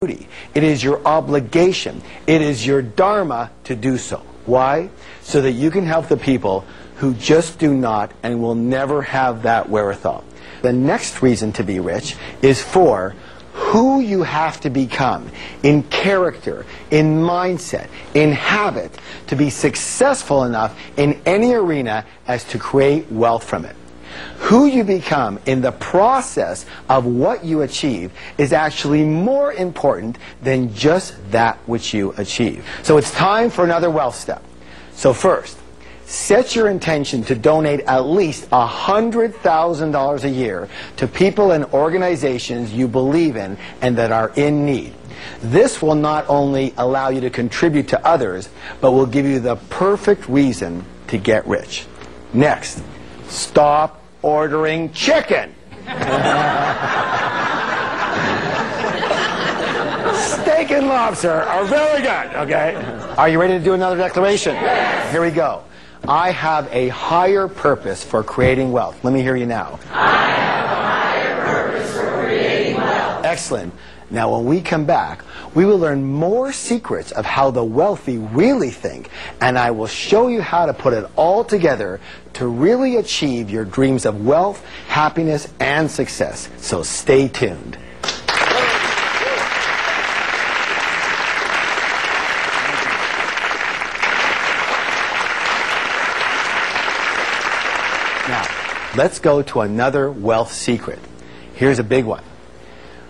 duty. It is your obligation. It is your dharma to do so. Why? So that you can help the people who just do not and will never have that wherewithal. The next reason to be rich is for who you have to become in character, in mindset, in habit, to be successful enough in any arena as to create wealth from it. Who you become in the process of what you achieve is actually more important than just that which you achieve. So it's time for another wealth step. So first, set your intention to donate at least $100,000 a year to people and organizations you believe in and that are in need. This will not only allow you to contribute to others, but will give you the perfect reason to get rich. Next, stop ordering chicken. Steak and lobster are very good, okay? Are you ready to do another declaration? Yes. Here we go. I have a higher purpose for creating wealth. Let me hear you now. I have a higher purpose for creating wealth. Excellent. Now when we come back, we will learn more secrets of how the wealthy really think, and I will show you how to put it all together to really achieve your dreams of wealth, happiness, and success. So stay tuned. Now, let's go to another wealth secret. Here's a big one.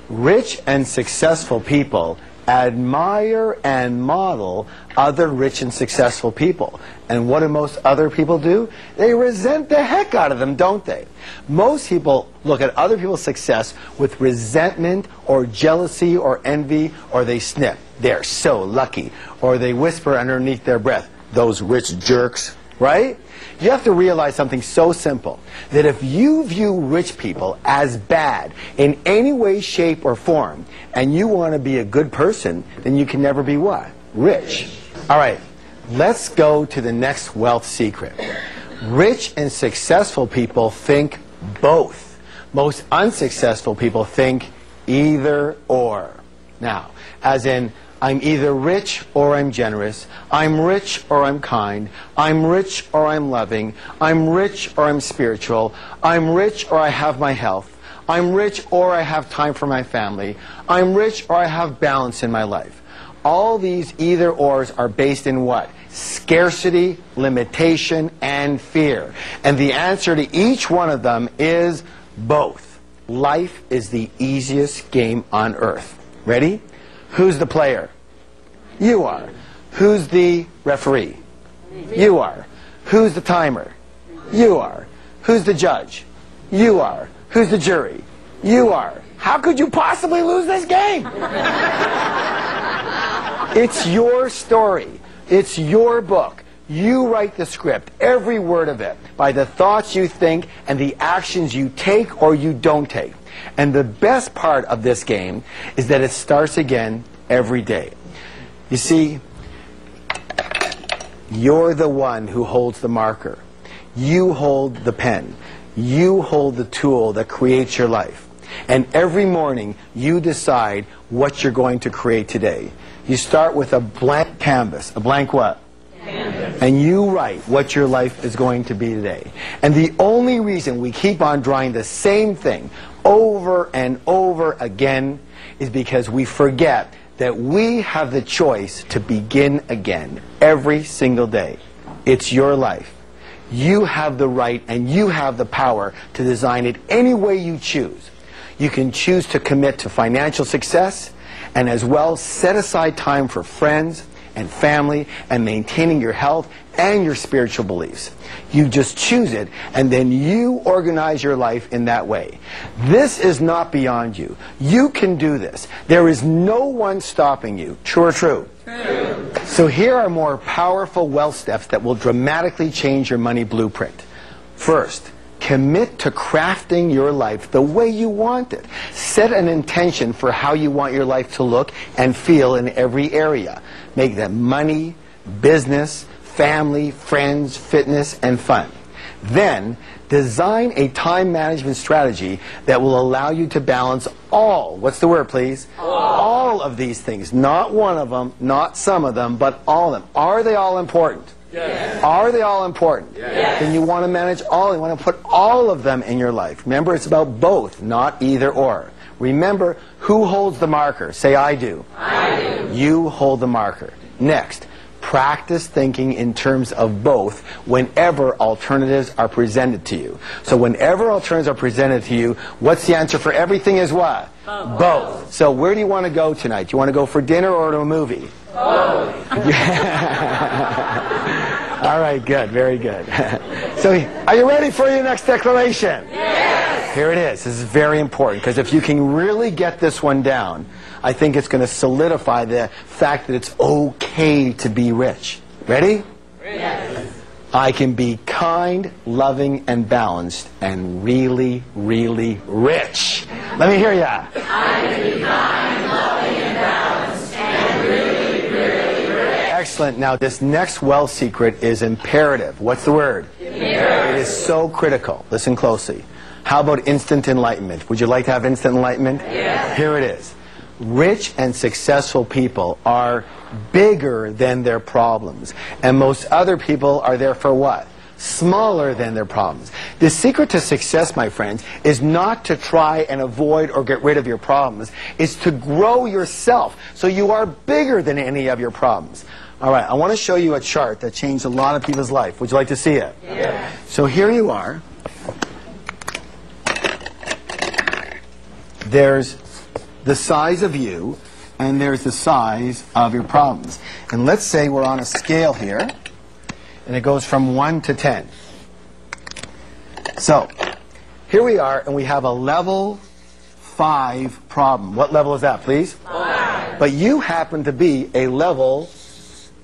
Rich and successful people admire and model other rich and successful people. And what do most other people do? They resent the heck out of them, don't they? Most people look at other people's success with resentment or jealousy or envy, or they snip. They're so lucky. Or they whisper underneath their breath, those rich jerks, right? You have to realize something so simple, that if you view rich people as bad in any way, shape, or form, and you want to be a good person, then you can never be what? Rich. All right, let's go to the next wealth secret. Rich and successful people think both. Most unsuccessful people think either or. Now, as in, I'm either rich or I'm generous. I'm rich or I'm kind. I'm rich or I'm loving. I'm rich or I'm spiritual. I'm rich or I have my health. I'm rich or I have time for my family. I'm rich or I have balance in my life. All these either-ors are based in what? Scarcity, limitation, and fear. And the answer to each one of them is both. Life is the easiest game on earth. Ready? Who's the player? You are. Who's the referee? You are. Who's the timer? You are. Who's the judge? You are. Who's the jury? You are. How could you possibly lose this game? It's your story. It's your book. You write the script, every word of it, by the thoughts you think and the actions you take or you don't take. And the best part of this game is that it starts again every day. You see, you're the one who holds the marker. You hold the pen. You hold the tool that creates your life. And every morning, you decide what you're going to create today. You start with a blank canvas. A blank what? Canvas. And you write what your life is going to be today. And the only reason we keep on drawing the same thing over and over again is because we forget that we have the choice to begin again every single day. It's your life. You have the right and you have the power to design it any way you choose. You can choose to commit to financial success and as well set aside time for friends and family and maintaining your health and your spiritual beliefs. You just choose it, and then you organize your life in that way. This is not beyond you. You can do this. There is no one stopping you. True or true? True. So here are more powerful wealth steps that will dramatically change your money blueprint. First, commit to crafting your life the way you want it. Set an intention for how you want your life to look and feel in every area. Make them money, business, family, friends, fitness, and fun. Then Design a time management strategy that will allow you to balance all, what's the word please? All of these things. Not one of them, not some of them, but all of them. Are they all important? Yes. Are they all important? Yes. Then you want to manage all. You want to put all of them in your life. Remember, it's about both, not either or. Remember, who holds the marker? Say, I do. I do. You hold the marker. Next, practice thinking in terms of both whenever alternatives are presented to you. So whenever alternatives are presented to you, what's the answer for everything is what? Both. So where do you want to go tonight? Do you want to go for dinner or to a movie? Both. All right, good, very good. So are you ready for your next declaration? Yes. Here it is. This is very important, because if you can really get this one down, I think it's going to solidify the fact that it's okay to be rich. Ready? Yes. I can be kind, loving, and balanced, and really, really rich. Let me hear ya. I can be kind, loving, and balanced, and really, really rich. Excellent. Now, this next wealth secret is imperative. What's the word? Imperative. It is so critical. Listen closely. How about instant enlightenment? Would you like to have instant enlightenment? Yes. Here it is. Rich and successful people are bigger than their problems. And most other people are there for what? Smaller than their problems. The secret to success, my friends, is not to try and avoid or get rid of your problems. It's to grow yourself so you are bigger than any of your problems. All right, I want to show you a chart that changed a lot of people's life. Would you like to see it? Yes. So here you are. There's the size of you, and there's the size of your problems. And let's say we're on a scale here, and it goes from 1 to 10. So, here we are, and we have a level 5 problem. What level is that, please? 5. But you happen to be a level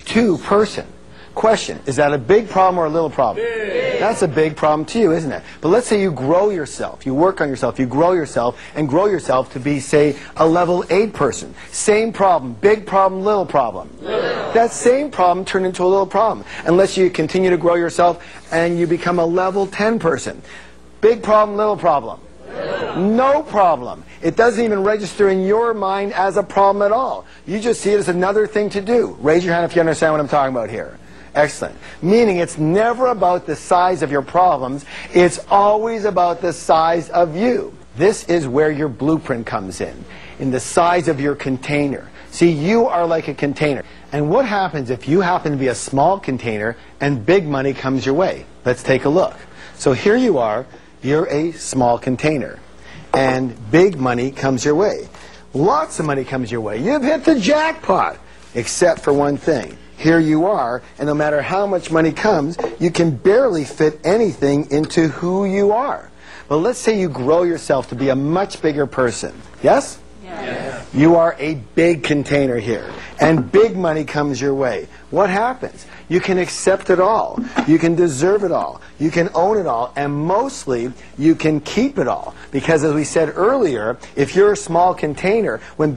2 person. Question, is that a big problem or a little problem? Big. That's a big problem to you, isn't it? But let's say you grow yourself, you work on yourself, you grow yourself, and grow yourself to be, say, a level 8 person. Same problem, big problem, little problem. Little. That same problem turned into a little problem. Unless you continue to grow yourself and you become a level 10 person. Big problem, little problem. No problem. It doesn't even register in your mind as a problem at all. You just see it as another thing to do. Raise your hand if you understand what I'm talking about here. Excellent. Meaning it's never about the size of your problems. It's always about the size of you. This is where your blueprint comes in the size of your container. See, you are like a container. And what happens if you happen to be a small container and big money comes your way? Let's take a look. So here you are. You're a small container. And big money comes your way. Lots of money comes your way. You've hit the jackpot. Except for one thing. Here you are, and no matter how much money comes, you can barely fit anything into who you are. But let's say you grow yourself to be a much bigger person. Yes? Yes. You are a big container here, and big money comes your way. What happens? You can accept it all. You can deserve it all. You can own it all, and mostly you can keep it all. Because as we said earlier, if you're a small container, when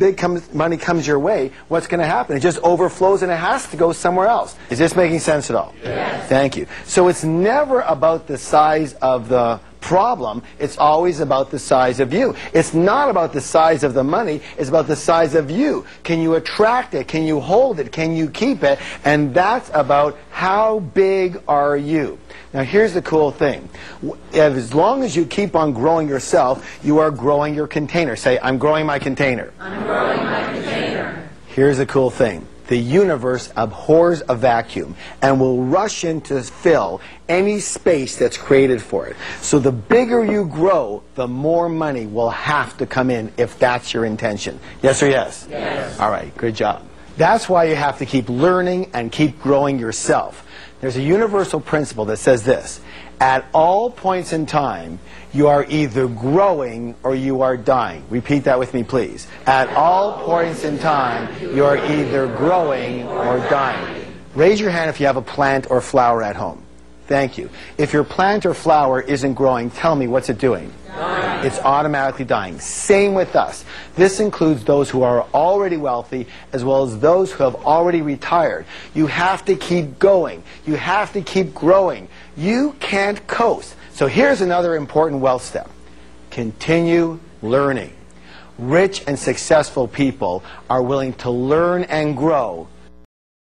money comes your way, what's going to happen? It just overflows and it has to go somewhere else. Is this making sense at all? Yes. Thank you. So it's never about the size of the problem. It's always about the size of you. It's not about the size of the money. It's about the size of you. Can you attract it? Can you hold it? Can you keep it? And that's about how big are you. Now here's the cool thing. As long as you keep on growing yourself, you are growing your container. Say, I'm growing my container. I'm growing my container. Here's the cool thing. The universe abhors a vacuum and will rush in to fill any space that's created for it. So the bigger you grow, the more money will have to come in if that's your intention. Yes or yes? Yes. All right, good job. That's why you have to keep learning and keep growing yourself. There's a universal principle that says this. At all points in time, you are either growing or you are dying. Repeat that with me, please. At all points in time, you are either growing or dying. Raise your hand if you have a plant or flower at home. Thank you. If your plant or flower isn't growing, tell me, what's it doing? Dying. It's automatically dying. Same with us. This includes those who are already wealthy as well as those who have already retired. You have to keep going. You have to keep growing. You can't coast. So here's another important wealth step. Continue learning. Rich and successful people are willing to learn and grow